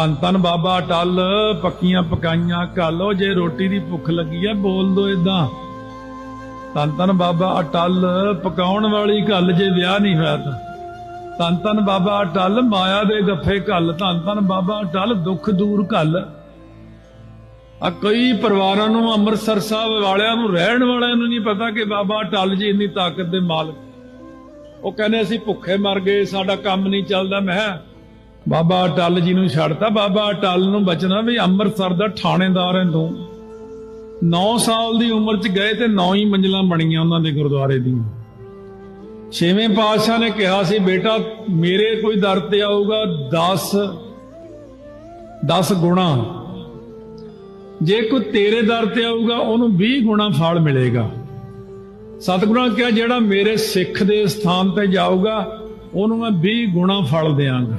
ਧੰਨ ਧੰਨ ਬਾਬਾ ਅਟਲ ਪੱਕੀਆਂ ਪਕਾਈਆਂ ਘਾਲੋ, ਜੇ ਰੋਟੀ ਦੀ ਭੁੱਖ ਲੱਗੀ ਹੈ ਬੋਲ ਦੋ ਏਦਾਂ। ਧੰਨ ਧੰਨ ਬਾਬਾ ਅਟਲ ਪਕਾਉਣ ਵਾਲੀ ਘੱਲ, ਜੇ ਵਿਆਹ ਨਹੀਂ ਹੋਇਆ ਤਾਂ। ਧੰਨ ਧੰਨ ਬਾਬਾ ਅਟਲ ਮਾਇਆ ਦੇ ਗੱਫੇ ਘੱਲ, ਧੰਨ ਧੰਨ ਬਾਬਾ ਅਟਲ ਦੁੱਖ ਦੂਰ ਘੱਲ। ਆ ਕਈ ਪਰਿਵਾਰਾਂ ਨੂੰ, ਅੰਮ੍ਰਿਤਸਰ ਸਾਹਿਬ ਵਾਲਿਆਂ ਨੂੰ, ਰਹਿਣ ਵਾਲਿਆਂ ਨੂੰ ਨਹੀਂ ਪਤਾ ਕਿ ਬਾਬਾ ਅਟਲ ਜੀ ਇੰਨੀ ਤਾਕਤ ਦੇ ਮਾਲਕ। ਉਹ ਕਹਿੰਦੇ ਅਸੀਂ ਭੁੱਖੇ ਮਰ ਗਏ, ਸਾਡਾ ਕੰਮ ਨਹੀਂ ਚੱਲਦਾ। ਮੈਂ ਬਾਬਾ ਅਟਲ ਜੀ ਨੂੰ ਛੱਡਤਾ। ਬਾਬਾ ਅਟਲ ਨੂੰ ਬਚਣਾ ਵੀ ਅੰਮ੍ਰਿਤਸਰ ਦਾ ਥਾਣੇਦਾਰ ਹੈ ਤੂੰ। 9 ਸਾਲ ਦੀ ਉਮਰ 'ਚ ਗਏ ਤੇ 9 ਹੀ ਮੰਜ਼ਿਲਾਂ ਬਣੀਆਂ ਉਹਨਾਂ ਦੇ ਗੁਰਦੁਆਰੇ ਦੀਆਂ। 6ਵੇਂ ਪਾਤਸ਼ਾਹ ਨੇ ਕਿਹਾ ਸੀ, ਬੇਟਾ ਮੇਰੇ ਕੋਈ ਦਰ ਤੇ ਆਊਗਾ 10 ਗੁਣਾ, ਜੇ ਕੋਈ ਤੇਰੇ ਦਰ ਤੇ ਆਊਗਾ ਉਹਨੂੰ 20 ਗੁਣਾ ਫਲ ਮਿਲੇਗਾ। ਸਤਿਗੁਰਾਂ ਕਿਹਾ ਜਿਹੜਾ ਮੇਰੇ ਸਿੱਖ ਦੇ ਸਥਾਨ ਤੇ ਜਾਊਗਾ ਉਹਨੂੰ ਮੈਂ 20 ਗੁਣਾ ਫਲ ਦਿਆਂਗਾ।